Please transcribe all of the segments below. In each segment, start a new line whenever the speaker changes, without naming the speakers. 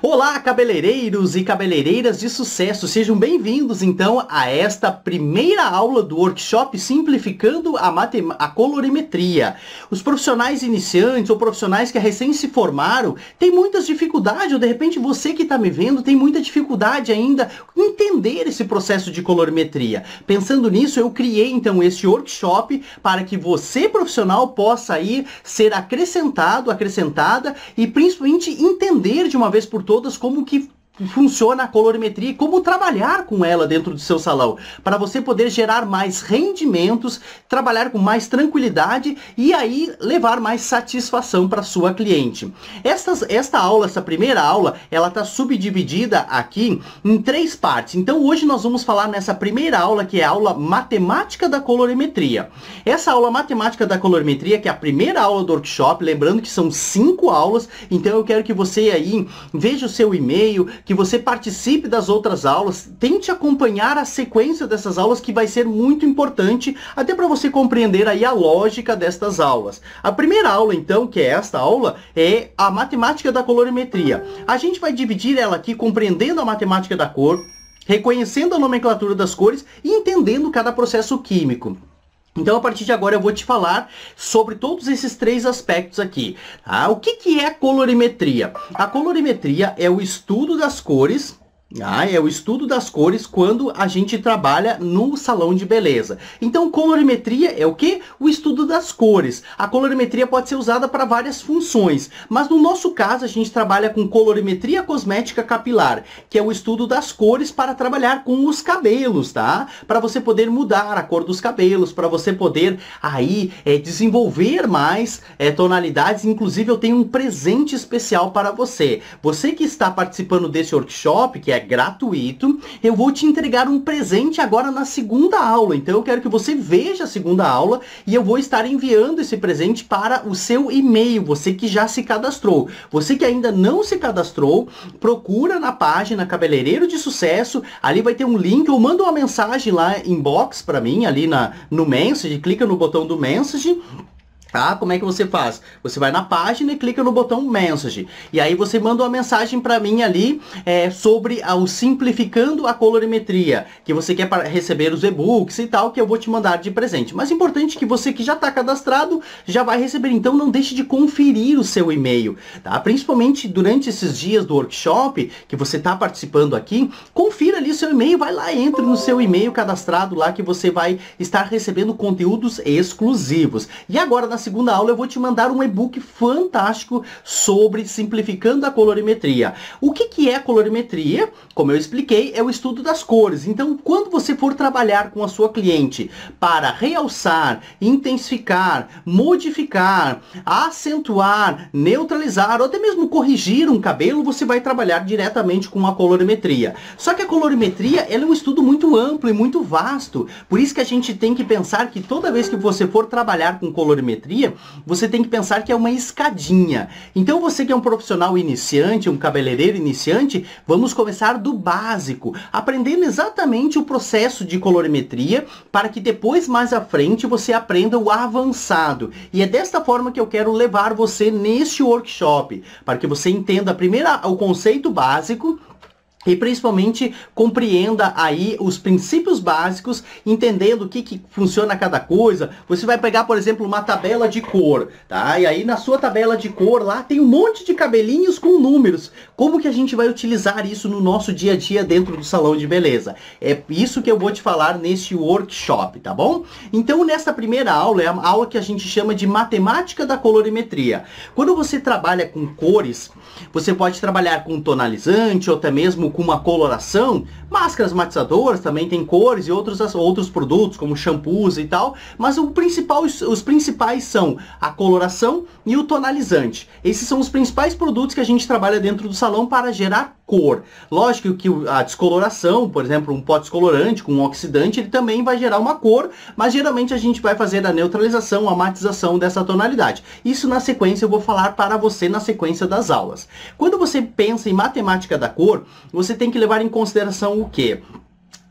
Olá, cabeleireiros e cabeleireiras de sucesso, sejam bem-vindos então a esta primeira aula do workshop Simplificando a Colorimetria. Os profissionais iniciantes ou profissionais que recém se formaram têm muitas dificuldades, ou de repente você que está me vendo tem muita dificuldade ainda em entender esse processo de colorimetria. Pensando nisso, eu criei então este workshop para que você, profissional, possa aí ser acrescentada e principalmente entender de uma vez por todas como que funciona a colorimetria e como trabalhar com ela dentro do seu salão, para você poder gerar mais rendimentos, trabalhar com mais tranquilidade e aí levar mais satisfação para sua cliente. Essa primeira aula, ela está subdividida aqui em 3 partes. Então hoje nós vamos falar nessa primeira aula, que é a aula Matemática da Colorimetria. Essa aula Matemática da Colorimetria, que é a primeira aula do workshop, lembrando que são 5 aulas, então eu quero que você aí veja o seu e-mail, que você participe das outras aulas, tente acompanhar a sequência dessas aulas, que vai ser muito importante, até para você compreender aí a lógica destas aulas. A primeira aula, então, que é esta aula, é a matemática da colorimetria. A gente vai dividir ela aqui compreendendo a matemática da cor, reconhecendo a nomenclatura das cores e entendendo cada processo químico. Então, a partir de agora, eu vou te falar sobre todos esses 3 aspectos aqui. Tá? O que é a colorimetria? A colorimetria é o estudo das cores. É o estudo das cores quando a gente trabalha no salão de beleza. Então, colorimetria é o quê? O estudo das cores. A colorimetria pode ser usada para várias funções, mas no nosso caso a gente trabalha com colorimetria cosmética capilar, que é o estudo das cores para trabalhar com os cabelos, tá? Para você poder mudar a cor dos cabelos, para você poder aí desenvolver mais tonalidades. Inclusive, eu tenho um presente especial para você. Você que está participando desse workshop, que é gratuito, eu vou te entregar um presente agora na segunda aula. Então eu quero que você veja a segunda aula e eu vou estar enviando esse presente para o seu e-mail, você que já se cadastrou. Você que ainda não se cadastrou, procura na página Cabeleireiro de Sucesso, ali vai ter um link, ou manda uma mensagem lá, inbox para mim, ali no Message, clica no botão do Message. Tá? Como é que você faz? Você vai na página e clica no botão Message. E aí você manda uma mensagem para mim ali sobre o Simplificando a Colorimetria, que você quer receber os e-books e tal, que eu vou te mandar de presente. Mas importante que você que já está cadastrado, já vai receber. Então não deixe de conferir o seu e-mail. Tá? Principalmente durante esses dias do workshop, que você está participando aqui, confira ali o seu e-mail, vai lá, entre no seu e-mail cadastrado lá, que você vai estar recebendo conteúdos exclusivos. E agora, na segunda aula, eu vou te mandar um e-book fantástico sobre simplificando a colorimetria. O que é a colorimetria? Como eu expliquei, é o estudo das cores. Então, quando você for trabalhar com a sua cliente para realçar, intensificar, modificar, acentuar, neutralizar ou até mesmo corrigir um cabelo, você vai trabalhar diretamente com a colorimetria. Só que a colorimetria, ela é um estudo muito amplo e muito vasto. Por isso que a gente tem que pensar que toda vez que você for trabalhar com colorimetria, você tem que pensar que é uma escadinha. Então você que é um profissional iniciante, um cabeleireiro iniciante, vamos começar do básico, aprendendo exatamente o processo de colorimetria, para que depois, mais à frente, você aprenda o avançado. E é desta forma que eu quero levar você neste workshop, para que você entenda primeiro o conceito básico, e principalmente compreenda aí os princípios básicos, entendendo o que funciona cada coisa. Você vai pegar, por exemplo, uma tabela de cor, tá? E aí na sua tabela de cor lá tem um monte de cabelinhos com números. Como que a gente vai utilizar isso no nosso dia a dia dentro do salão de beleza? É isso que eu vou te falar neste workshop, tá bom? Então, nessa primeira aula, é a aula que a gente chama de matemática da colorimetria. Quando você trabalha com cores, você pode trabalhar com tonalizante ou até mesmo com uma coloração. Máscaras matizadoras também tem cores e outros produtos como shampoos e tal, mas os principais são a coloração e o tonalizante. Esses são os principais produtos que a gente trabalha dentro do salão para gerar cor. Lógico que a descoloração, por exemplo, um pó descolorante com um oxidante, ele também vai gerar uma cor, mas geralmente a gente vai fazer a neutralização, a matização dessa tonalidade. Isso na sequência eu vou falar para você na sequência das aulas. Quando você pensa em matemática da cor, você tem que levar em consideração o quê?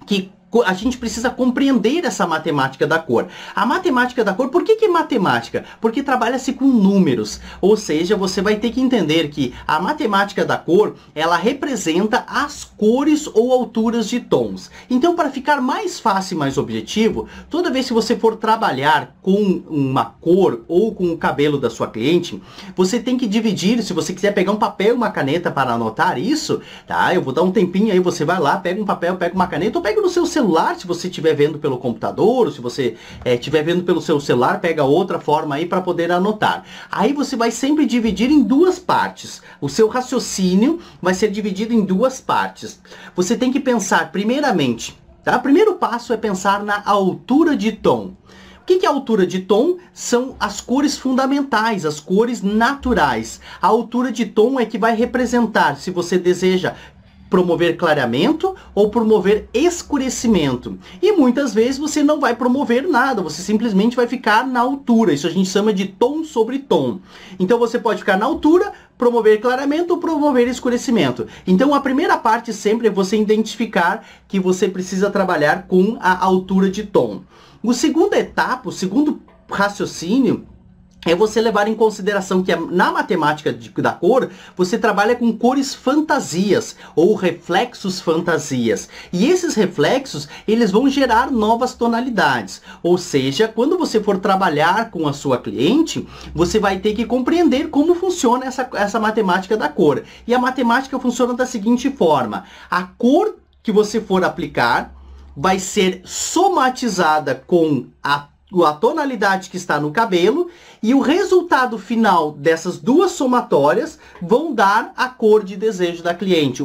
Que a gente precisa compreender essa matemática da cor. A matemática da cor, por que é matemática? Porque trabalha-se com números, ou seja, você vai ter que entender que a matemática da cor, ela representa as cores ou alturas de tons. Então, para ficar mais fácil e mais objetivo, toda vez que você for trabalhar com uma cor ou com o cabelo da sua cliente, você tem que dividir, se você quiser pegar um papel e uma caneta para anotar isso, tá? Eu vou dar um tempinho aí, você vai lá, pega um papel, pega uma caneta, ou pega no seu celular, se você estiver vendo pelo computador, ou se você estiver vendo pelo seu celular, pega outra forma aí para poder anotar. Aí você vai sempre dividir em duas partes. O seu raciocínio vai ser dividido em duas partes. Você tem que pensar, primeiramente, tá? O primeiro passo é pensar na altura de tom. O que é a altura de tom? São as cores fundamentais, as cores naturais. A altura de tom é que vai representar se você deseja promover clareamento ou promover escurecimento. E muitas vezes você não vai promover nada, você simplesmente vai ficar na altura. Isso a gente chama de tom sobre tom. Então você pode ficar na altura, promover clareamento ou promover escurecimento. Então a primeira parte sempre é você identificar que você precisa trabalhar com a altura de tom. A segunda etapa, o segundo raciocínio, é você levar em consideração que na matemática da cor, você trabalha com cores fantasias, ou reflexos fantasias. E esses reflexos, eles vão gerar novas tonalidades. Ou seja, quando você for trabalhar com a sua cliente, você vai ter que compreender como funciona essa matemática da cor. E a matemática funciona da seguinte forma: a cor que você for aplicar vai ser somatizada com a tonalidade que está no cabelo, e o resultado final dessas duas somatórias vão dar a cor de desejo da cliente,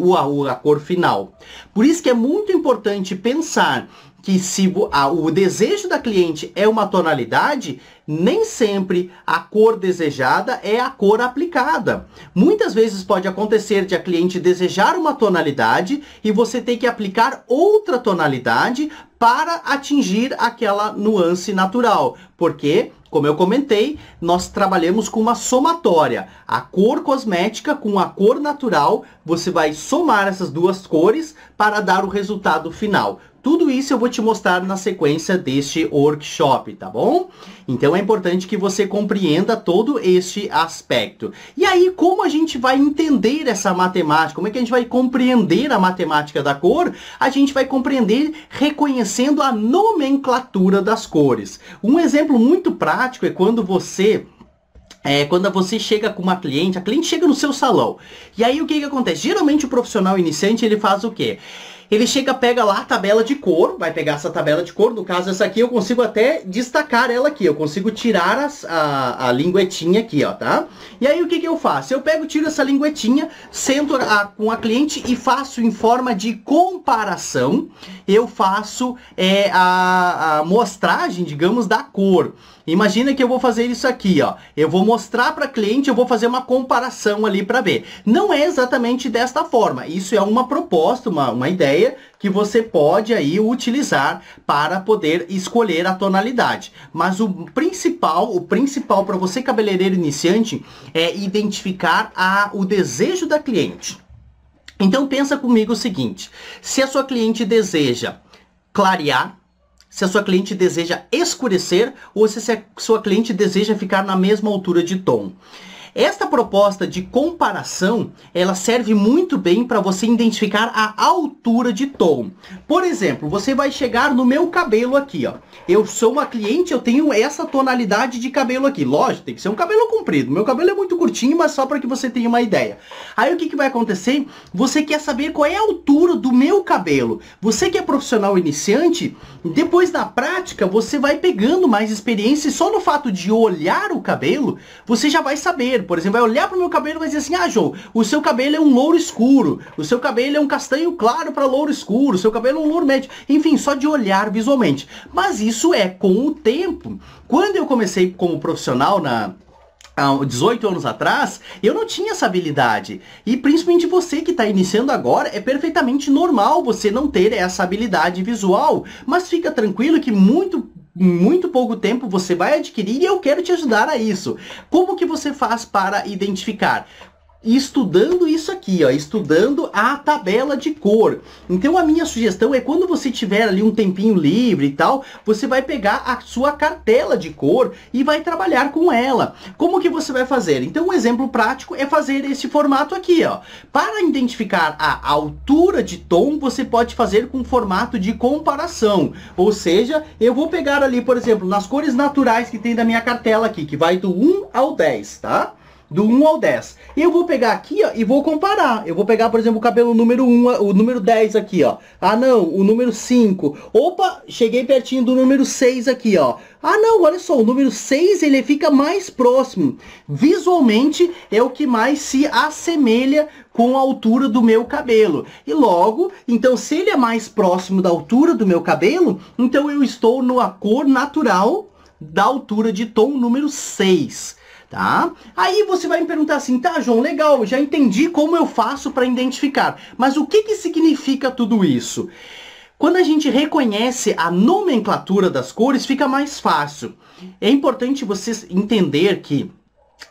a cor final. Por isso que é muito importante pensar que se o desejo da cliente é uma tonalidade, nem sempre a cor desejada é a cor aplicada. Muitas vezes pode acontecer de a cliente desejar uma tonalidade e você ter que aplicar outra tonalidade para atingir aquela nuance natural. Porque, como eu comentei, nós trabalhamos com uma somatória. A cor cosmética com a cor natural, você vai somar essas duas cores para dar o resultado final. Tudo isso eu vou te mostrar na sequência deste workshop, tá bom? Então é importante que você compreenda todo este aspecto. E aí, como a gente vai entender essa matemática? Como é que a gente vai compreender a matemática da cor? A gente vai compreender reconhecendo a nomenclatura das cores. Um exemplo muito prático é quando você chega com uma cliente, a cliente chega no seu salão. E aí o que acontece? Geralmente o profissional iniciante, ele faz o quê? Ele chega, pega lá a tabela de cor, vai pegar essa tabela de cor, no caso essa aqui eu consigo até destacar ela aqui, eu consigo tirar a linguetinha aqui, ó, tá? E aí o que eu faço? Eu tiro essa linguetinha, sento com a cliente e faço em forma de comparação, eu faço a mostragem, digamos, da cor. Imagina que eu vou fazer isso aqui, ó. Eu vou mostrar para a cliente, eu vou fazer uma comparação ali para ver. Não é exatamente desta forma. Isso é uma proposta, uma ideia que você pode aí utilizar para poder escolher a tonalidade. Mas o principal para você, cabeleireiro iniciante, é identificar o desejo da cliente. Então pensa comigo o seguinte: se a sua cliente deseja clarear, se a sua cliente deseja escurecer ou se a sua cliente deseja ficar na mesma altura de tom. Esta proposta de comparação, ela serve muito bem para você identificar a altura de tom. Por exemplo, você vai chegar no meu cabelo aqui, ó. Eu sou uma cliente, eu tenho essa tonalidade de cabelo aqui. Lógico, tem que ser um cabelo comprido. Meu cabelo é muito curtinho, mas só para que você tenha uma ideia. Aí o que vai acontecer? Você quer saber qual é a altura do meu cabelo. Você que é profissional iniciante, depois da prática, você vai pegando mais experiência e só no fato de olhar o cabelo, você já vai saber. Por exemplo, vai olhar para o meu cabelo e vai dizer assim: ah, João, o seu cabelo é um louro escuro, o seu cabelo é um castanho claro para louro escuro, o seu cabelo é um louro médio. Enfim, só de olhar visualmente. Mas isso é com o tempo. Quando eu comecei como profissional há 18 anos atrás, eu não tinha essa habilidade. E principalmente você que está iniciando agora, é perfeitamente normal você não ter essa habilidade visual. Mas fica tranquilo que muito pouco tempo você vai adquirir e eu quero te ajudar a isso. Como que você faz para identificar? estudando isso aqui, ó, estudando a tabela de cor. Então a minha sugestão é, quando você tiver ali um tempinho livre e tal, você vai pegar a sua cartela de cor e vai trabalhar com ela. Como que você vai fazer? Então um exemplo prático é fazer esse formato aqui, ó. Para identificar a altura de tom, você pode fazer com formato de comparação. Ou seja, eu vou pegar ali, por exemplo, nas cores naturais que tem da minha cartela aqui, que vai do 1 ao 10, tá? Do 1 ao 10. Eu vou pegar aqui, ó, e vou comparar. Eu vou pegar, por exemplo, o cabelo número 1, o número 10 aqui, ó. Ah, não, o número 5. Opa, cheguei pertinho do número 6 aqui, ó. Ah, não, olha só, o número 6, ele fica mais próximo. Visualmente, é o que mais se assemelha com a altura do meu cabelo. E logo, então, se ele é mais próximo da altura do meu cabelo, então eu estou na cor natural da altura de tom número 6. Tá? Aí você vai me perguntar assim, tá, João, legal, já entendi como eu faço para identificar. Mas o que que significa tudo isso? Quando a gente reconhece a nomenclatura das cores, fica mais fácil. É importante você entender que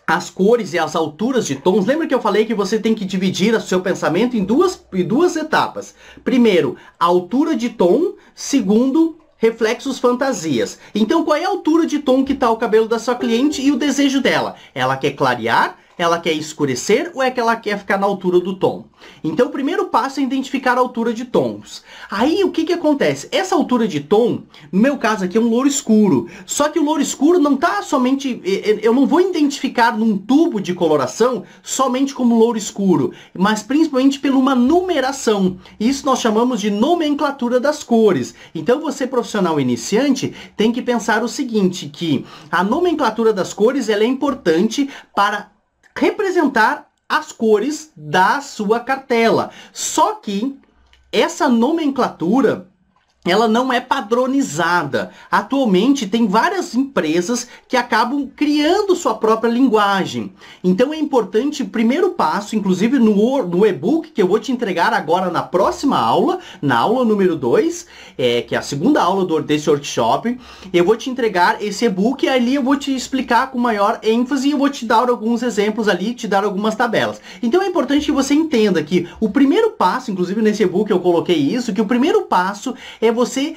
as cores e as alturas de tons, lembra que eu falei que você tem que dividir o seu pensamento em duas etapas. Primeiro, a altura de tom. Segundo, reflexos, fantasias. Então, qual é a altura de tom que está o cabelo da sua cliente e o desejo dela? Ela quer clarear? Ela quer escurecer ou é que ela quer ficar na altura do tom? Então, o primeiro passo é identificar a altura de tons. Aí, o que acontece? Essa altura de tom, no meu caso aqui, é um louro escuro. Só que o louro escuro não está somente... Eu não vou identificar num tubo de coloração somente como louro escuro, mas principalmente por uma numeração. Isso nós chamamos de nomenclatura das cores. Então, você, profissional iniciante, tem que pensar o seguinte, que a nomenclatura das cores ela é importante para representar as cores da sua cartela. Só que essa nomenclatura, ela não é padronizada. Atualmente tem várias empresas que acabam criando sua própria linguagem. Então é importante, o primeiro passo, inclusive no e-book que eu vou te entregar agora na próxima aula, na aula número 2, que é a segunda aula desse workshop, eu vou te entregar esse e-book e ali eu vou te explicar com maior ênfase e eu vou te dar alguns exemplos ali, te dar algumas tabelas. Então é importante que você entenda que o primeiro passo, inclusive nesse e-book eu coloquei isso, que o primeiro passo é você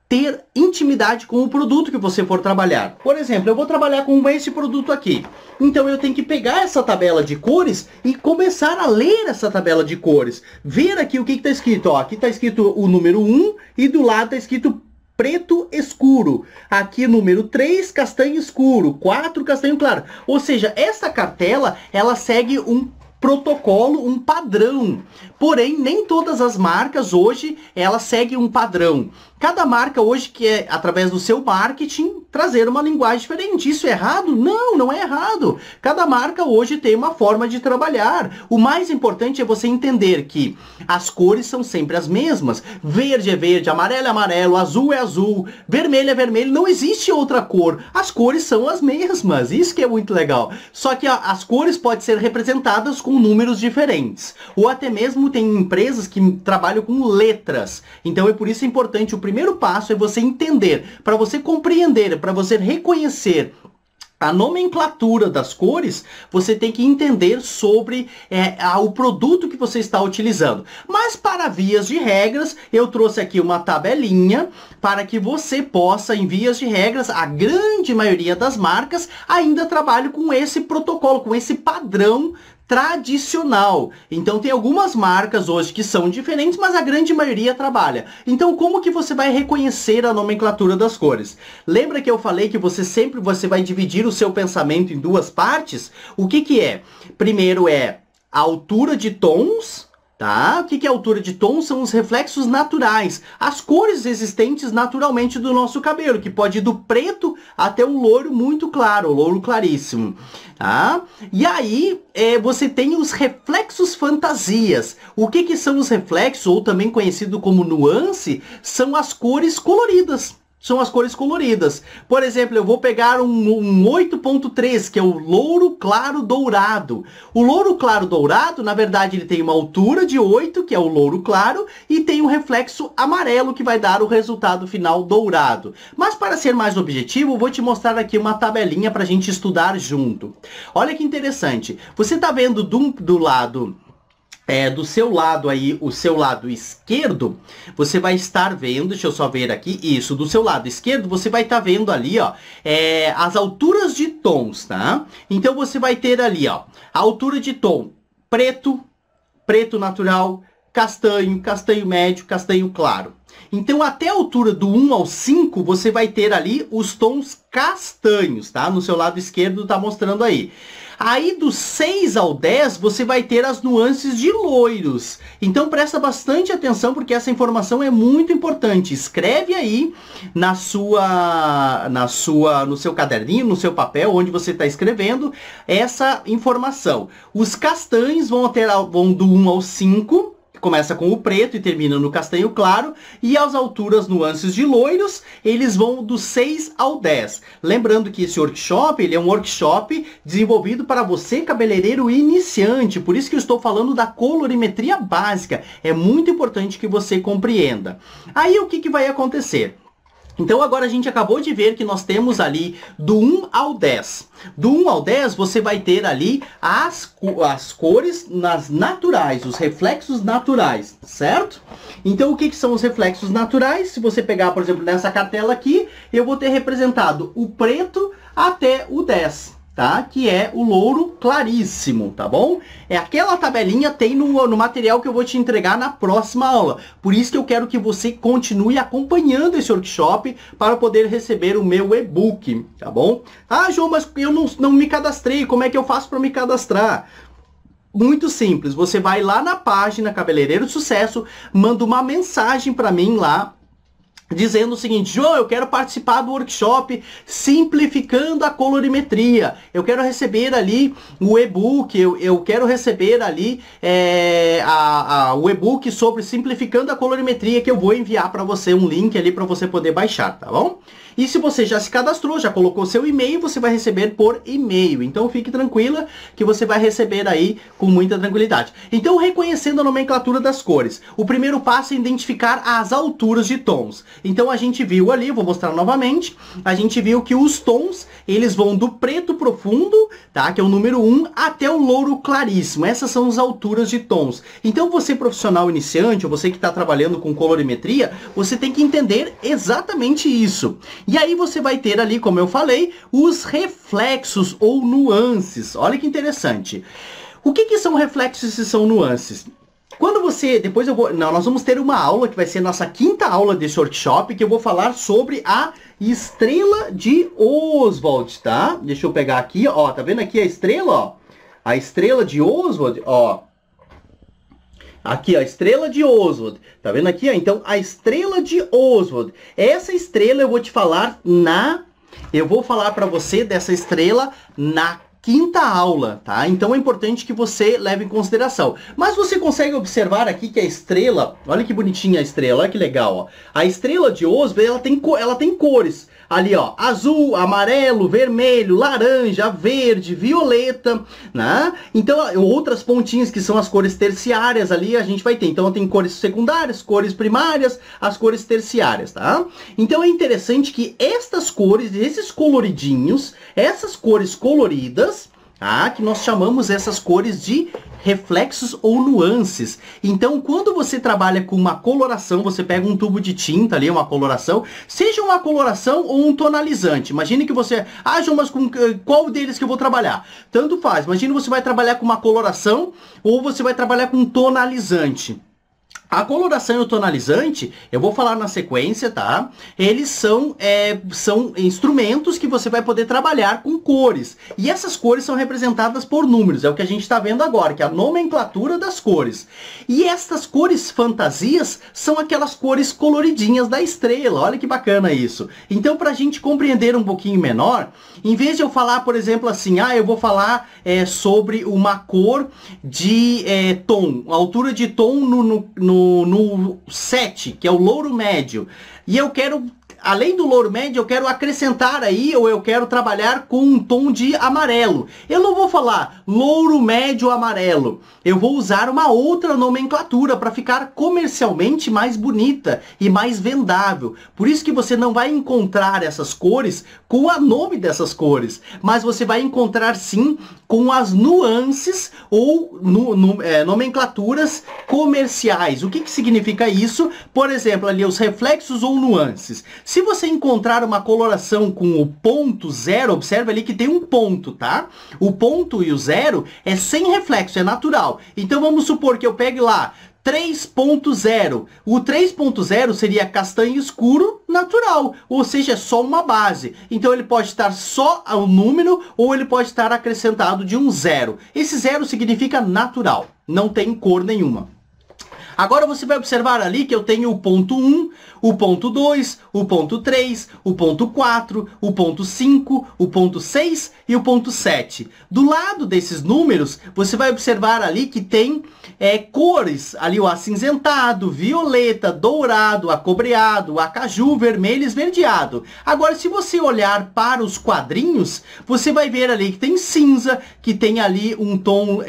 ter intimidade com o produto que você for trabalhar. Por exemplo, eu vou trabalhar com esse produto aqui. Então eu tenho que pegar essa tabela de cores e começar a ler essa tabela de cores. Ver aqui o que está escrito. Ó, aqui está escrito o número 1 e do lado está escrito preto escuro. Aqui número 3, castanho escuro. 4, castanho claro. Ou seja, essa cartela, ela segue um protocolo, um padrão. Porém, nem todas as marcas hoje, elas seguem um padrão. Cada marca hoje quer, através do seu marketing, trazer uma linguagem diferente. Isso é errado? Não, não é errado. Cada marca hoje tem uma forma de trabalhar. O mais importante é você entender que as cores são sempre as mesmas. Verde é verde, amarelo é amarelo, azul é azul, vermelho é vermelho. Não existe outra cor. As cores são as mesmas. Isso que é muito legal. Só que as cores podem ser representadas com números diferentes. Ou até mesmo tem empresas que trabalham com letras. Então é por isso importante, o primeiro passo é você entender, para você compreender, para você reconhecer a nomenclatura das cores, você tem que entender sobre o produto que você está utilizando. Mas para vias de regras, eu trouxe aqui uma tabelinha para que você possa, em vias de regras, a grande maioria das marcas ainda trabalham com esse protocolo, com esse padrão tradicional. Então tem algumas marcas hoje que são diferentes, mas a grande maioria trabalha. Então como que você vai reconhecer a nomenclatura das cores? Lembra que eu falei que você vai dividir o seu pensamento em duas partes? O que que é? Primeiro é a altura de tons. Tá? O que é altura de tom? São os reflexos naturais, as cores existentes naturalmente do nosso cabelo, que pode ir do preto até um louro muito claro, louro claríssimo. Tá? E aí você tem os reflexos fantasias. O que são os reflexos, ou também conhecido como nuance? São as cores coloridas. são as cores coloridas. Por exemplo, eu vou pegar um 8.3, que é o louro claro dourado. O louro claro dourado, na verdade, ele tem uma altura de 8, que é o louro claro, e tem um reflexo amarelo, que vai dar o resultado final dourado. Mas para ser mais objetivo, eu vou te mostrar aqui uma tabelinha para a gente estudar junto. Olha que interessante. Você está vendo do lado... do seu lado aí, o seu lado esquerdo, você vai estar vendo, deixa eu só ver aqui, isso, do seu lado esquerdo, você vai estar vendo ali, ó, as alturas de tons, tá? Então, você vai ter ali, ó, a altura de tom preto, preto natural, castanho, castanho médio, castanho claro. Então, até a altura do 1 ao 5, você vai ter ali os tons castanhos, tá? No seu lado esquerdo tá mostrando aí. Aí, do 6 ao 10, você vai ter as nuances de loiros. Então, presta bastante atenção, porque essa informação é muito importante. Escreve aí no seu caderninho, no seu papel, onde você está escrevendo essa informação. Os castanhos vão do 1 ao 5, começa com o preto e termina no castanho claro, e as alturas nuances de loiros, eles vão do 6 ao 10. Lembrando que esse workshop, ele é um workshop desenvolvido para você, cabeleireiro iniciante, por isso que eu estou falando da colorimetria básica. É muito importante que você compreenda. Aí o que vai acontecer? Então, agora a gente acabou de ver que nós temos ali do 1 ao 10. Do 1 ao 10, você vai ter ali as cores naturais, os reflexos naturais, certo? Então, o que são os reflexos naturais? Se você pegar, por exemplo, nessa cartela aqui, eu vou ter representado o preto até o 10. Tá? Que é o louro claríssimo, tá bom? Aquela tabelinha tem no material que eu vou te entregar na próxima aula. Por isso que eu quero que você continue acompanhando esse workshop para poder receber o meu e-book, tá bom? Ah, João, mas eu não me cadastrei, como é que eu faço para me cadastrar? Muito simples, você vai lá na página Cabeleireiro Sucesso, manda uma mensagem para mim lá, dizendo o seguinte: João, eu quero participar do workshop Simplificando a Colorimetria. Eu quero receber ali o e-book, eu quero receber ali o e-book sobre Simplificando a Colorimetria, que eu vou enviar para você um link ali para você poder baixar, tá bom? E se você já se cadastrou, já colocou seu e-mail, você vai receber por e-mail. Então fique tranquila que você vai receber aí com muita tranquilidade. Então, reconhecendo a nomenclatura das cores. O primeiro passo é identificar as alturas de tons. Então a gente viu ali, vou mostrar novamente, a gente viu que os tons, eles vão do preto profundo, tá? Que é o número 1, até o louro claríssimo. Essas são as alturas de tons. Então você profissional iniciante, ou você que está trabalhando com colorimetria, você tem que entender exatamente isso. E aí você vai ter ali, como eu falei, os reflexos ou nuances. Olha que interessante. O que são reflexos e são nuances? Quando você, nós vamos ter uma aula que vai ser a nossa 5ª aula desse workshop, que eu vou falar sobre a estrela de Oswald, tá? Deixa eu pegar aqui, ó, tá vendo aqui a estrela, ó? A estrela de Oswald, ó. Aqui, ó, a estrela de Oswald. Tá vendo aqui, ó? Então, a estrela de Oswald. Essa estrela eu vou te falar eu vou falar para você dessa estrela na 5ª aula, tá? Então é importante que você leve em consideração. Mas você consegue observar aqui que a estrela, olha que bonitinha a estrela, olha que legal, ó. A estrela de Oswald, ela tem cores. Ali, ó, azul, amarelo, vermelho, laranja, verde, violeta, né? Então, outras pontinhas que são as cores terciárias ali, a gente vai ter. Então, tem cores secundárias, cores primárias, as cores terciárias, tá? Então, é interessante que estas cores, esses coloridinhos, essas cores coloridas, tá? Que nós chamamos essas cores de reflexos ou nuances. Então, quando você trabalha com uma coloração, você pega um tubo de tinta ali, uma coloração, seja uma coloração ou um tonalizante. Imagine que você... Ah, João, mas com qual deles que eu vou trabalhar? Tanto faz. Imagine você vai trabalhar com uma coloração ou você vai trabalhar com um tonalizante. A coloração e o tonalizante, eu vou falar na sequência, tá? Eles são instrumentos que você vai poder trabalhar com cores. E essas cores são representadas por números, é o que a gente está vendo agora, que é a nomenclatura das cores. E estas cores fantasias são aquelas cores coloridinhas da estrela, olha que bacana isso. Então, para a gente compreender um pouquinho menor, em vez de eu falar, por exemplo, assim, eu vou falar sobre uma cor de tom, altura de tom no 7, que é o louro médio, e eu quero além do louro médio, eu quero acrescentar aí, ou eu quero trabalhar com um tom de amarelo. Eu não vou falar louro médio amarelo. Eu vou usar uma outra nomenclatura para ficar comercialmente mais bonita e mais vendável. Por isso que você não vai encontrar essas cores com o nome dessas cores, mas você vai encontrar sim com as nuances ou nomenclaturas comerciais. O que significa isso? Por exemplo, ali os reflexos ou nuances. Se você encontrar uma coloração com o ponto zero, observe ali que tem um ponto, tá? O ponto e o zero é sem reflexo, é natural. Então vamos supor que eu pegue lá 3.0. O 3.0 seria castanho escuro natural, ou seja, é só uma base. Então ele pode estar só o número ou ele pode estar acrescentado de um zero. Esse zero significa natural, não tem cor nenhuma. Agora você vai observar ali que eu tenho o ponto 1, o ponto 2, o ponto 3, o ponto 4, o ponto 5, o ponto 6 e o ponto 7. Do lado desses números, você vai observar ali que tem cores, ali o acinzentado, violeta, dourado, acobreado, acaju, vermelho e esverdeado. Agora, se você olhar para os quadrinhos, você vai ver ali que tem cinza, que tem ali um tom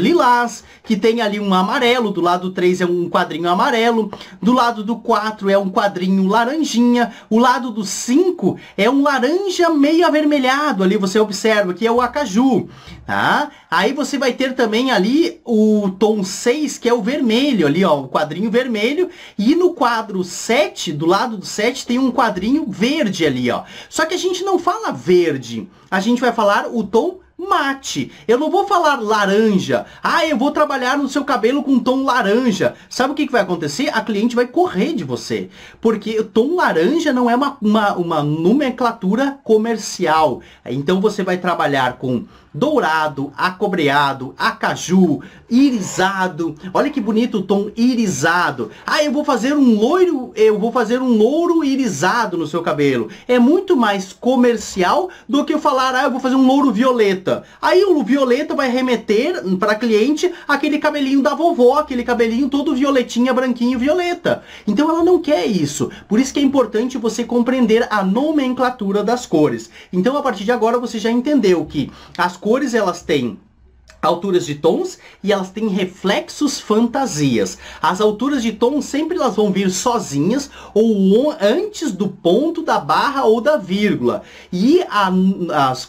lilás, que tem ali um amarelo, do lado 3 é um quadrinho amarelo, do lado do 4 é um quadrinho laranjinha, o lado do 5 é um laranja meio avermelhado, ali você observa que é o acaju, tá? Aí você vai ter também ali o tom 6, que é o vermelho, ali ó, o quadrinho vermelho, e no quadro 7, do lado do 7 tem um quadrinho verde ali, ó. Só que a gente não fala verde, a gente vai falar o tom mate. Eu não vou falar laranja. Ah, eu vou trabalhar no seu cabelo com tom laranja. Sabe o que vai acontecer? A cliente vai correr de você. Porque o tom laranja não é uma nomenclatura comercial. Então você vai trabalhar com dourado, acobreado, acaju, irisado. Olha que bonito o tom irisado. Ah, eu vou fazer um louro irisado no seu cabelo. É muito mais comercial do que eu falar, ah, eu vou fazer um louro violeta. Aí o violeta vai remeter para a cliente aquele cabelinho da vovó, aquele cabelinho todo violetinha, branquinho, violeta. Então ela não quer isso. Por isso que é importante você compreender a nomenclatura das cores. Então a partir de agora você já entendeu que as cores elas têm alturas de tons e elas têm reflexos fantasias. As alturas de tom sempre elas vão vir sozinhas ou antes do ponto, da barra ou da vírgula. E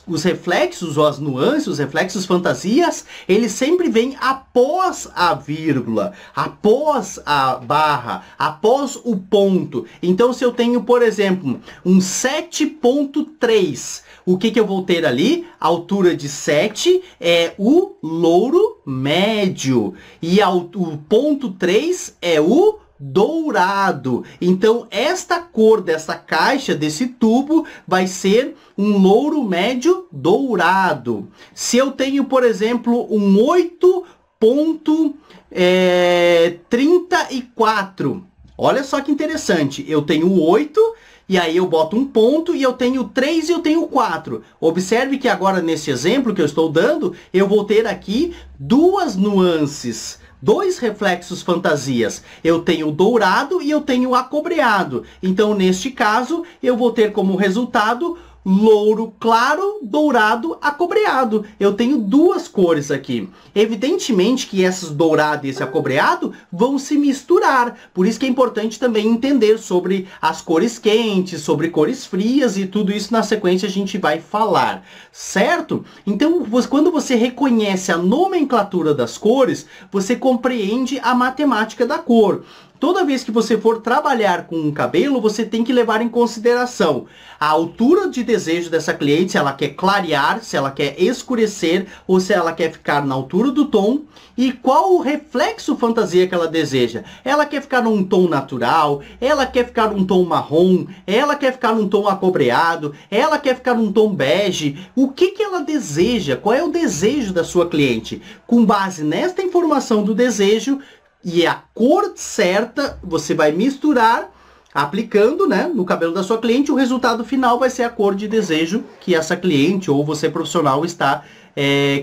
os reflexos ou as nuances, os reflexos fantasias, eles sempre vêm após a vírgula, após a barra, após o ponto. Então se eu tenho, por exemplo, um 7.3, o que eu vou ter ali? A altura de 7 é o louro médio. E o ponto 3 é o dourado. Então, esta cor dessa caixa, desse tubo, vai ser um louro médio dourado. Se eu tenho, por exemplo, um 8.34, olha só que interessante. Eu tenho 8... E aí eu boto um ponto e eu tenho 3 e eu tenho 4. Observe que agora nesse exemplo que eu estou dando, eu vou ter aqui duas nuances, dois reflexos fantasias. Eu tenho o dourado e eu tenho o acobreado. Então neste caso eu vou ter como resultado louro claro, dourado, acobreado. Eu tenho duas cores aqui. Evidentemente que esses dourado e esse acobreado vão se misturar. Por isso que é importante também entender sobre as cores quentes, sobre cores frias e tudo isso na sequência a gente vai falar, certo? Então, quando você reconhece a nomenclatura das cores, você compreende a matemática da cor. Toda vez que você for trabalhar com um cabelo, você tem que levar em consideração a altura de desejo dessa cliente, se ela quer clarear, se ela quer escurecer ou se ela quer ficar na altura do tom e qual o reflexo fantasia que ela deseja. Ela quer ficar num tom natural, ela quer ficar num tom marrom, ela quer ficar num tom acobreado, ela quer ficar num tom bege. O que ela deseja? Qual é o desejo da sua cliente? Com base nesta informação do desejo, e a cor certa, você vai misturar, aplicando, né, no cabelo da sua cliente, o resultado final vai ser a cor de desejo que essa cliente ou você profissional está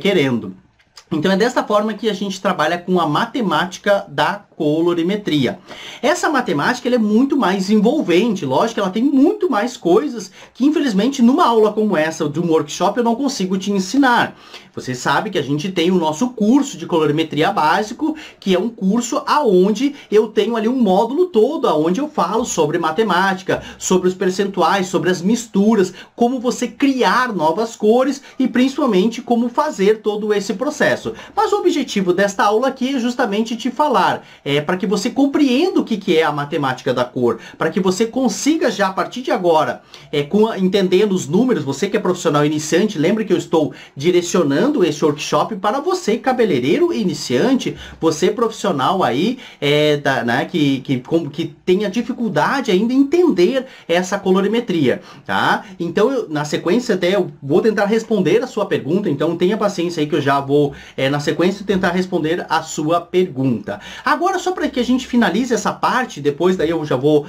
querendo. Então é dessa forma que a gente trabalha com a matemática da cor. colorimetria. Essa matemática ela é muito mais envolvente, lógico, ela tem muito mais coisas que infelizmente numa aula como essa de um workshop eu não consigo te ensinar. Você sabe que a gente tem o nosso curso de colorimetria básico, que é um curso aonde eu tenho ali um módulo todo, aonde eu falo sobre matemática, sobre os percentuais, sobre as misturas, como você criar novas cores e principalmente como fazer todo esse processo. Mas o objetivo desta aula aqui é justamente te falar, para que você compreenda o que é a matemática da cor, para que você consiga já a partir de agora, entendendo os números, você que é profissional iniciante, lembre que eu estou direcionando esse workshop para você, cabeleireiro iniciante, você profissional aí, que tenha dificuldade ainda em entender essa colorimetria, tá? Então, na sequência até eu vou tentar responder a sua pergunta, então tenha paciência aí que eu já vou, na sequência, tentar responder a sua pergunta. Agora, só para que a gente finalize essa parte, depois daí eu já vou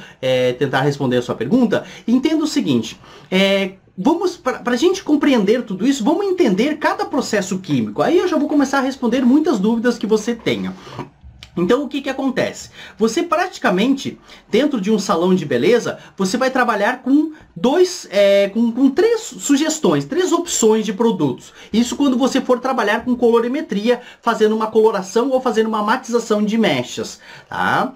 tentar responder a sua pergunta, entenda o seguinte, para a gente compreender tudo isso, vamos entender cada processo químico. Aí eu já vou começar a responder muitas dúvidas que você tenha. Então, o que acontece? Você praticamente, dentro de um salão de beleza, você vai trabalhar com três sugestões, três opções de produtos. Isso quando você for trabalhar com colorimetria, fazendo uma coloração ou fazendo uma matização de mechas, tá?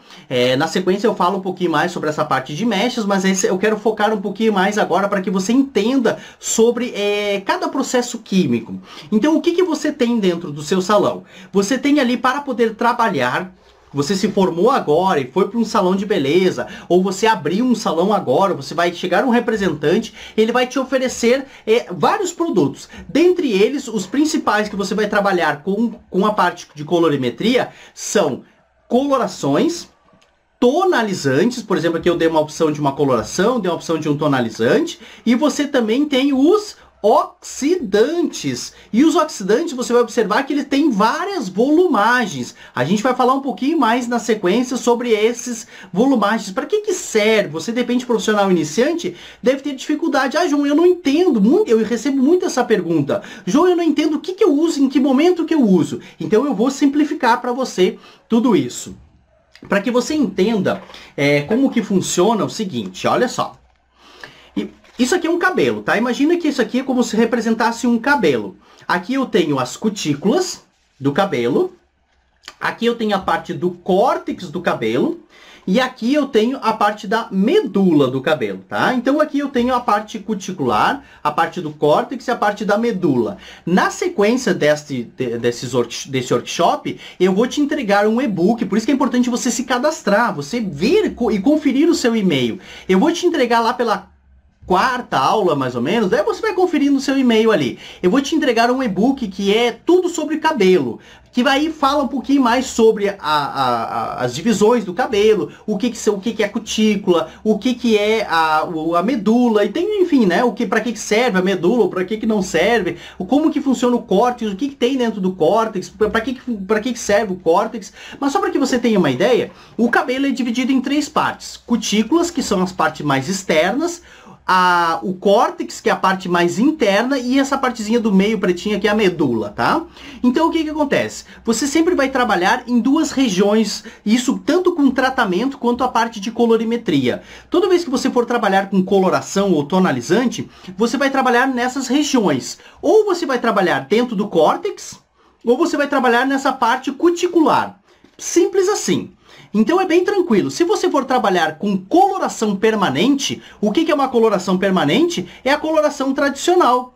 Na sequência eu falo um pouquinho mais sobre essa parte de mechas, mas eu quero focar um pouquinho mais agora para que você entenda sobre cada processo químico. Então, o que você tem dentro do seu salão? Você tem ali para poder trabalhar. Você se formou agora e foi para um salão de beleza, ou você abriu um salão agora, você vai chegar um representante, ele vai te oferecer vários produtos. Dentre eles, os principais que você vai trabalhar com a parte de colorimetria são colorações, tonalizantes, por exemplo, aqui eu dei uma opção de uma coloração, dei uma opção de um tonalizante, e você também tem os oxidantes. E os oxidantes, você vai observar que eles têm várias volumagens. A gente vai falar um pouquinho mais na sequência sobre esses volumagens. Para que serve? Você, de repente, profissional iniciante, deve ter dificuldade. Ah, João, eu não entendo. Eu recebo muito essa pergunta. João, eu não entendo o que eu uso, em que momento que eu uso. Então, eu vou simplificar para você tudo isso. Para que você entenda como que funciona o seguinte, olha só. Isso aqui é um cabelo, tá? Imagina que isso aqui é como se representasse um cabelo. Aqui eu tenho as cutículas do cabelo. Aqui eu tenho a parte do córtex do cabelo. E aqui eu tenho a parte da medula do cabelo, tá? Então aqui eu tenho a parte cuticular, a parte do córtex e a parte da medula. Na sequência desse workshop, eu vou te entregar um e-book, por isso que é importante você se cadastrar, você ver e conferir o seu e-mail. Eu vou te entregar lá pela quarta aula, mais ou menos, daí você vai conferir no seu e-mail ali. Eu vou te entregar um e-book que é tudo sobre cabelo, que aí fala um pouquinho mais sobre as divisões do cabelo, o que é a cutícula, o que é a medula, e tem, enfim, né, para que serve a medula, para que não serve, como que funciona o córtex, o que tem dentro do córtex, para que serve o córtex. Mas só para que você tenha uma ideia, o cabelo é dividido em três partes: cutículas, que são as partes mais externas, o córtex, que é a parte mais interna, e essa partezinha do meio pretinha, que é a medula, tá? Então, o que acontece? Você sempre vai trabalhar em duas regiões, isso tanto com tratamento quanto a parte de colorimetria. Toda vez que você for trabalhar com coloração ou tonalizante, você vai trabalhar nessas regiões. Ou você vai trabalhar dentro do córtex, ou você vai trabalhar nessa parte cuticular. Simples assim. Então é bem tranquilo. Se você for trabalhar com coloração permanente, o que é uma coloração permanente? É a coloração tradicional.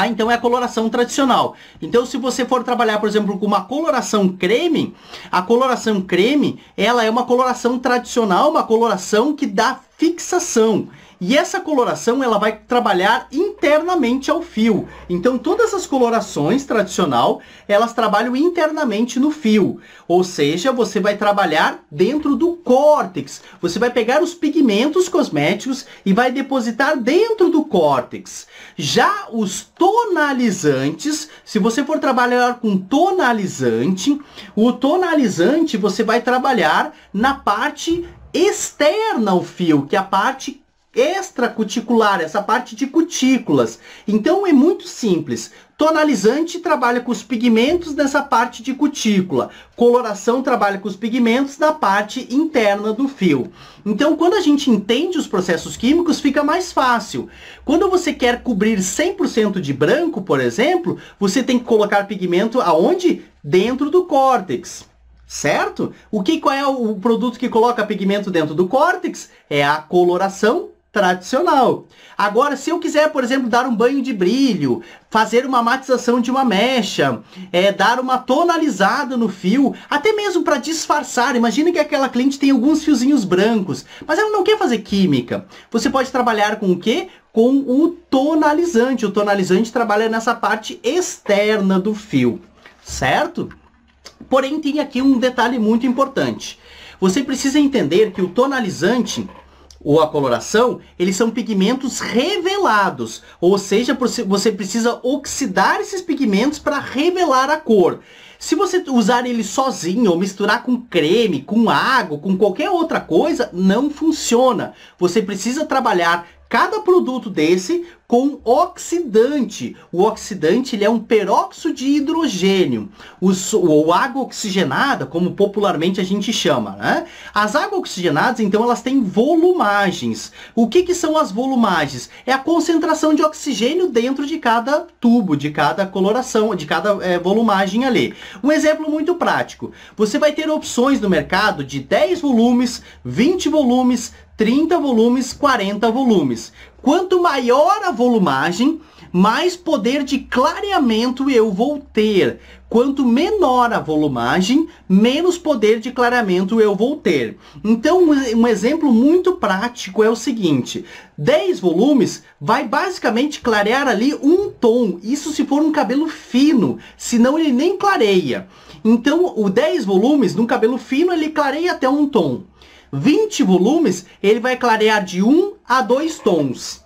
Então é a coloração tradicional. Então se você for trabalhar, por exemplo, com uma coloração creme, a coloração creme, ela é uma coloração tradicional, uma coloração que dá fixação. E essa coloração, ela vai trabalhar internamente ao fio. Então, todas as colorações tradicional, elas trabalham internamente no fio. Ou seja, você vai trabalhar dentro do córtex. Você vai pegar os pigmentos cosméticos e vai depositar dentro do córtex. Já os tonalizantes, se você for trabalhar com tonalizante, o tonalizante você vai trabalhar na parte externa ao fio, que é a parte extracuticular, essa parte de cutículas. Então é muito simples. Tonalizante trabalha com os pigmentos nessa parte de cutícula. Coloração trabalha com os pigmentos na parte interna do fio. Então, quando a gente entende os processos químicos, fica mais fácil. Quando você quer cobrir 100% de branco, por exemplo, você tem que colocar pigmento aonde? Dentro do córtex. Certo? Qual é o produto que coloca pigmento dentro do córtex? É a coloração tradicional. Agora, se eu quiser, por exemplo, dar um banho de brilho, fazer uma matização de uma mecha, dar uma tonalizada no fio, até mesmo para disfarçar. Imagina que aquela cliente tem alguns fiozinhos brancos, mas ela não quer fazer química. Você pode trabalhar com o quê? Com o tonalizante. O tonalizante trabalha nessa parte externa do fio, certo? Porém, tem aqui um detalhe muito importante. Você precisa entender que o tonalizante ou a coloração, eles são pigmentos revelados, ou seja, você precisa oxidar esses pigmentos para revelar a cor. Se você usar ele sozinho ou misturar com creme, com água, com qualquer outra coisa, não funciona. Você precisa trabalhar cada produto desse com oxidante. O oxidante ele é um peróxido de hidrogênio, ou água oxigenada, como popularmente a gente chama, né? As águas oxigenadas, então, elas têm volumagens. O que são as volumagens? É a concentração de oxigênio dentro de cada tubo, de cada coloração, de cada volumagem ali. Um exemplo muito prático. Você vai ter opções no mercado de 10 volumes, 20 volumes, 30 volumes, 40 volumes. Quanto maior a volumagem, mais poder de clareamento eu vou ter. Quanto menor a volumagem, menos poder de clareamento eu vou ter. Então, um exemplo muito prático é o seguinte. 10 volumes vai basicamente clarear ali um tom. Isso se for um cabelo fino, senão ele nem clareia. Então, o 10 volumes, num cabelo fino, ele clareia até um tom. 20 volumes, ele vai clarear de 1 a 2 tons.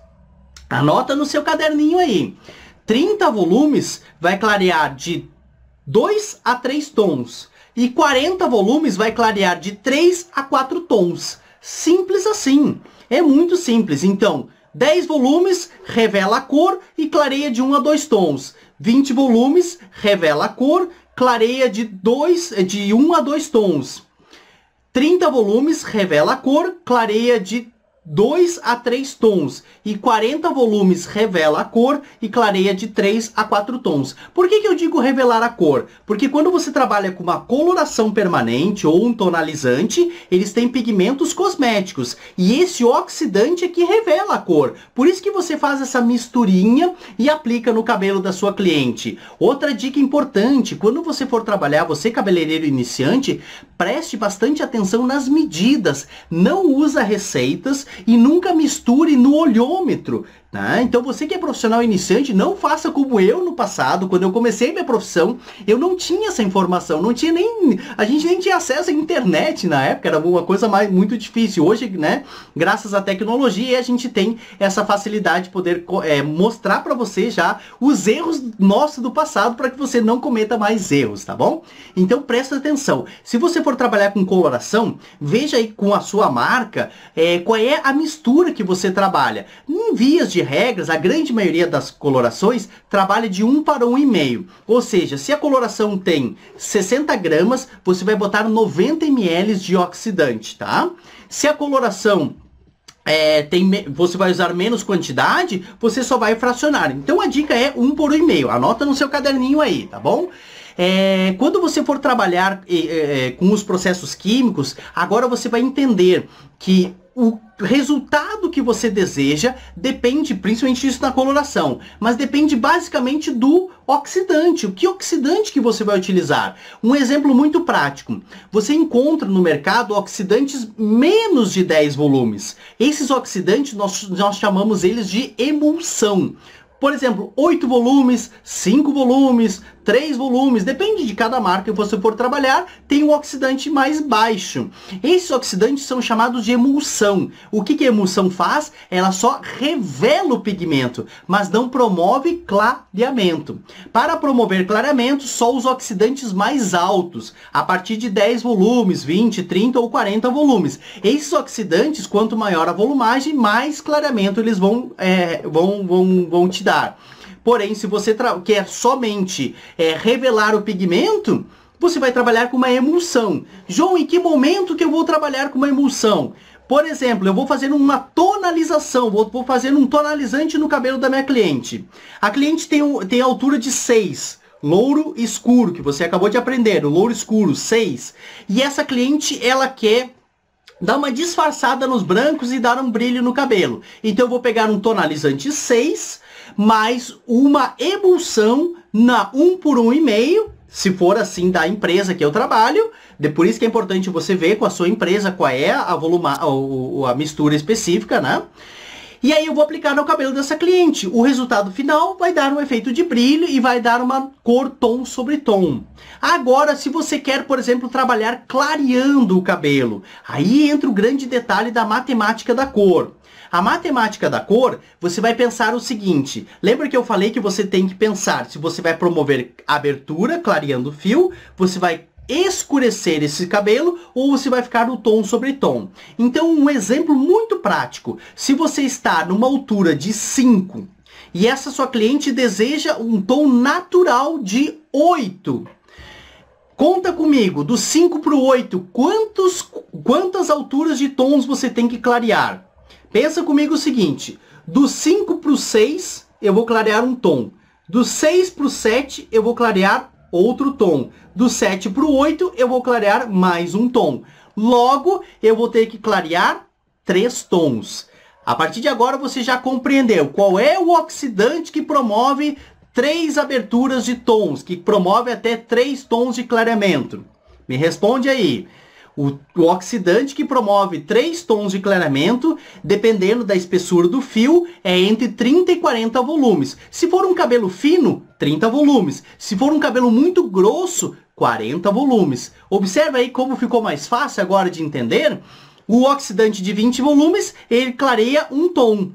Anota no seu caderninho aí. 30 volumes vai clarear de 2 a 3 tons. E 40 volumes vai clarear de 3 a 4 tons. Simples assim. É muito simples. Então, 10 volumes revela a cor e clareia de 1 a 2 tons. 20 volumes revela a cor, clareia de 1 a 2 tons. 30 volumes revela a cor, clareia de 2 a 3 tons. E 40 volumes revela a cor e clareia de 3 a 4 tons. Por que eu digo revelar a cor? Porque quando você trabalha com uma coloração permanente ou um tonalizante, eles têm pigmentos cosméticos. E esse oxidante é que revela a cor. Por isso que você faz essa misturinha e aplica no cabelo da sua cliente. Outra dica importante, quando você for trabalhar, você cabeleireiro iniciante, preste bastante atenção nas medidas. Não usa receitas e nunca misture no olhômetro. Né? Então você que é profissional iniciante, não faça como eu no passado. Quando eu comecei minha profissão, eu não tinha essa informação, a gente nem tinha acesso à internet na época, era uma coisa muito difícil. Hoje, né, graças à tecnologia, a gente tem essa facilidade de poder mostrar para você já os erros nossos do passado, para que você não cometa mais erros, tá bom? Então presta atenção. Se você for trabalhar com coloração, veja aí com a sua marca qual é a mistura que você trabalha. Em vias de regras, a grande maioria das colorações trabalha de 1 para 1,5. Ou seja, se a coloração tem 60 gramas, você vai botar 90 ml de oxidante, tá? Se a coloração você vai usar menos quantidade, você só vai fracionar. Então a dica é 1 por 1,5. Anota no seu caderninho aí, tá bom? Quando você for trabalhar com os processos químicos, agora você vai entender que o resultado que você deseja depende, principalmente disso na coloração, mas depende basicamente do oxidante. O que oxidante que você vai utilizar? Um exemplo muito prático. Você encontra no mercado oxidantes menos de 10 volumes. Esses oxidantes, nós chamamos eles de emulsão. Por exemplo, 8 volumes, 5 volumes, 3 volumes, depende de cada marca que você for trabalhar, tem um oxidante mais baixo. Esses oxidantes são chamados de emulsão. O que a emulsão faz? Ela só revela o pigmento, mas não promove clareamento. Para promover clareamento, só os oxidantes mais altos, a partir de 10 volumes, 20, 30 ou 40 volumes. Esses oxidantes, quanto maior a volumagem, mais clareamento eles vão te dar. Porém, se você quer somente revelar o pigmento, você vai trabalhar com uma emulsão. João, em que momento que eu vou trabalhar com uma emulsão? Por exemplo, eu vou fazer uma tonalização, vou fazer um tonalizante no cabelo da minha cliente. A cliente tem altura de 6, louro escuro, que você acabou de aprender, o louro escuro, 6. E essa cliente, ela quer dar uma disfarçada nos brancos e dar um brilho no cabelo. Então eu vou pegar um tonalizante 6, mais uma emulsão na 1 por 1,5, se for assim da empresa que eu trabalho. Por isso que é importante você ver com a sua empresa qual é a mistura específica, né? E aí eu vou aplicar no cabelo dessa cliente. O resultado final vai dar um efeito de brilho e vai dar uma cor tom sobre tom. Agora, se você quer, por exemplo, trabalhar clareando o cabelo, aí entra o grande detalhe da matemática da cor. A matemática da cor, você vai pensar o seguinte. Lembra que eu falei que você tem que pensar se você vai promover abertura, clareando o fio, você vai escurecer esse cabelo ou você vai ficar no tom sobre tom. Então, um exemplo muito prático. Se você está numa altura de 5 e essa sua cliente deseja um tom natural de 8. Conta comigo, do 5 para o 8, quantas alturas de tons você tem que clarear? Pensa comigo o seguinte, do 5 para o 6 eu vou clarear um tom. Do 6 para o 7 eu vou clarear outro tom. Do 7 para o 8, eu vou clarear mais um tom. Logo, eu vou ter que clarear 3 tons. A partir de agora, você já compreendeu qual é o oxidante que promove 3 aberturas de tons, que promove até 3 tons de clareamento. Me responde aí. O oxidante que promove 3 tons de clareamento, dependendo da espessura do fio, é entre 30 e 40 volumes. Se for um cabelo fino, 30 volumes. Se for um cabelo muito grosso, 40 volumes. Observa aí como ficou mais fácil agora de entender. O oxidante de 20 volumes, ele clareia um tom.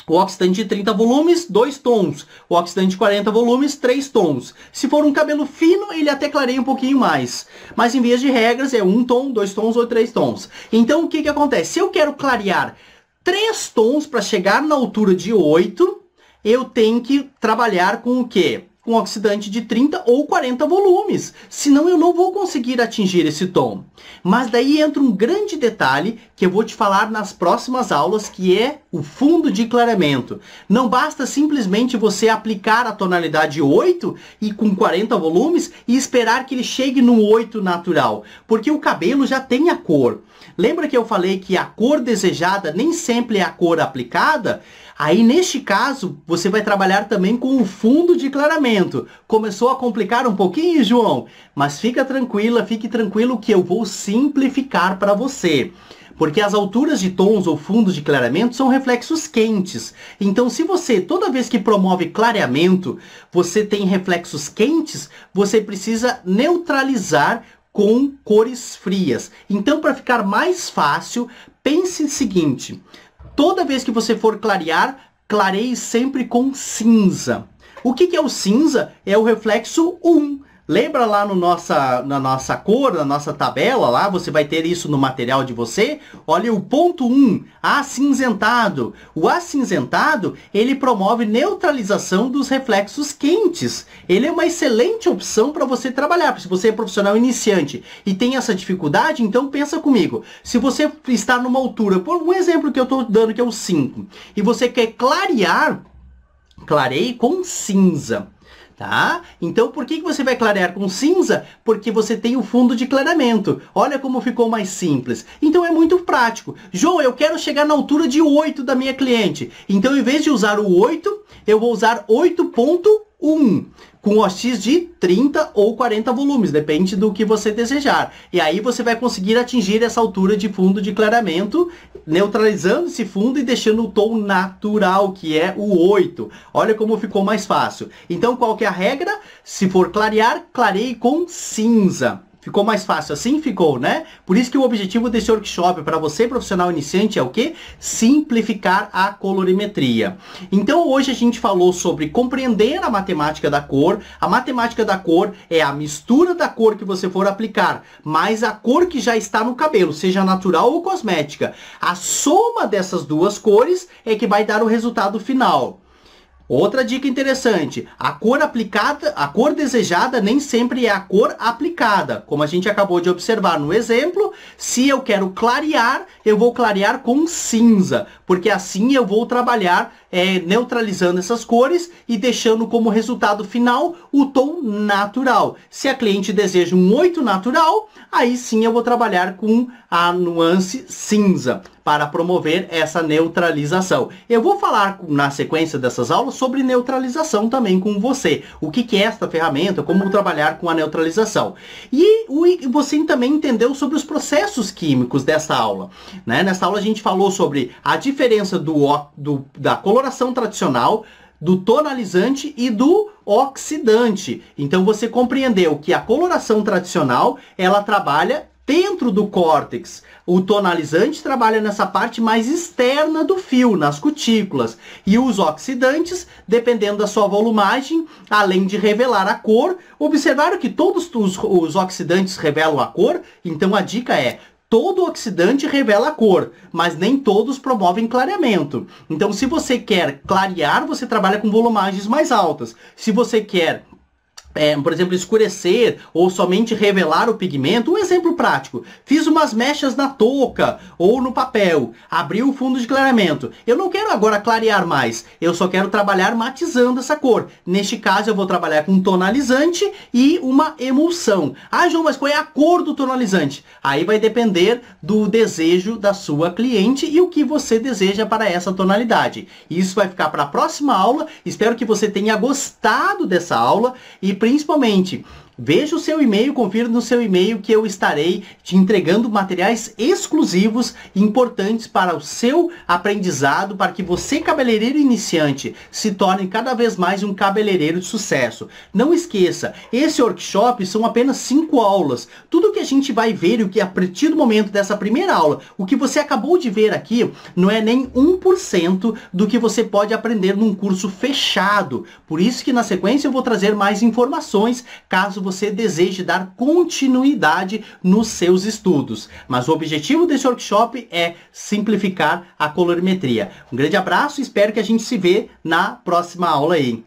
O oxidante de 30 volumes, 2 tons. O oxidante de 40 volumes, 3 tons. Se for um cabelo fino, ele até clareia um pouquinho mais. Mas em vez de regras, é 1 tom, 2 tons ou 3 tons. Então, o que acontece? Se eu quero clarear 3 tons para chegar na altura de 8, eu tenho que trabalhar com o quê? Com oxidante de 30 ou 40 volumes. Senão eu não vou conseguir atingir esse tom. Mas daí entra um grande detalhe que eu vou te falar nas próximas aulas, que é o fundo de clareamento. Não basta simplesmente você aplicar a tonalidade 8 e com 40 volumes e esperar que ele chegue no 8 natural. Porque o cabelo já tem a cor. Lembra que eu falei que a cor desejada nem sempre é a cor aplicada? Aí, neste caso, você vai trabalhar também com o fundo de clareamento. Começou a complicar um pouquinho, João? Mas fique tranquilo que eu vou simplificar para você. Porque as alturas de tons ou fundos de clareamento são reflexos quentes. Então, se você, toda vez que promove clareamento, você tem reflexos quentes, você precisa neutralizar com cores frias. Então, para ficar mais fácil, pense o seguinte. Toda vez que você for clarear, clareie sempre com cinza. O que é o cinza? É o reflexo 1. Lembra lá na nossa cor, na nossa tabela lá, você vai ter isso no material de você? Olha o ponto 1, acinzentado. O acinzentado, ele promove neutralização dos reflexos quentes. Ele é uma excelente opção para você trabalhar. Se você é profissional iniciante e tem essa dificuldade, então pensa comigo. Se você está numa altura, por um exemplo que eu estou dando que é o 5, e você quer clarear, clareie com cinza. Tá? Então, por que você vai clarear com cinza? Porque você tem o fundo de clareamento. Olha como ficou mais simples. Então, é muito prático. João, eu quero chegar na altura de 8 da minha cliente. Então, em vez de usar o 8, eu vou usar 8.1. Com OX de 30 ou 40 volumes, depende do que você desejar. E aí você vai conseguir atingir essa altura de fundo de clareamento, neutralizando esse fundo e deixando o tom natural, que é o 8. Olha como ficou mais fácil. Então, qual que é a regra? Se for clarear, clareie com cinza. Ficou mais fácil assim? Ficou, né? Por isso que o objetivo desse workshop para você, profissional iniciante, é o quê? Simplificar a colorimetria. Então, hoje a gente falou sobre compreender a matemática da cor. A matemática da cor é a mistura da cor que você for aplicar, mais a cor que já está no cabelo, seja natural ou cosmética. A soma dessas duas cores é que vai dar o resultado final. Outra dica interessante, a cor aplicada, a cor desejada nem sempre é a cor aplicada. Como a gente acabou de observar no exemplo, se eu quero clarear, eu vou clarear com cinza, porque assim eu vou trabalhar neutralizando essas cores e deixando como resultado final o tom natural. Se a cliente deseja um 8 natural, aí sim eu vou trabalhar com a nuance cinza para promover essa neutralização. Eu vou falar na sequência dessas aulas sobre neutralização também com você. O que é esta ferramenta, como trabalhar com a neutralização. E você também entendeu sobre os processos químicos dessa aula. Né? Nessa aula a gente falou sobre a diferença da coloração tradicional, do tonalizante e do oxidante. Então você compreendeu que a coloração tradicional, ela trabalha dentro do córtex. O tonalizante trabalha nessa parte mais externa do fio, nas cutículas. E os oxidantes, dependendo da sua volumagem, além de revelar a cor, observaram que todos os oxidantes revelam a cor? Então a dica é: todo oxidante revela a cor, mas nem todos promovem clareamento. Então, se você quer clarear, você trabalha com volumagens mais altas. Se você quer, por exemplo, escurecer ou somente revelar o pigmento, um exemplo prático. Fiz umas mechas na touca ou no papel, abri o fundo de clareamento. Eu não quero agora clarear mais, eu só quero trabalhar matizando essa cor. Neste caso, eu vou trabalhar com tonalizante e uma emulsão. Ah, João, mas qual é a cor do tonalizante? Aí vai depender do desejo da sua cliente e o que você deseja para essa tonalidade. Isso vai ficar para a próxima aula. Espero que você tenha gostado dessa aula e principalmente, veja o seu e-mail, confira no seu e-mail que eu estarei te entregando materiais exclusivos importantes para o seu aprendizado, para que você, cabeleireiro iniciante, se torne cada vez mais um cabeleireiro de sucesso. Não esqueça, esse workshop são apenas 5 aulas. Tudo que a gente vai ver e o que a partir do momento dessa primeira aula, o que você acabou de ver aqui, não é nem 1% do que você pode aprender num curso fechado. Por isso que na sequência eu vou trazer mais informações, caso você deseje dar continuidade nos seus estudos. Mas o objetivo desse workshop é simplificar a colorimetria. Um grande abraço e espero que a gente se vê na próxima aula aí.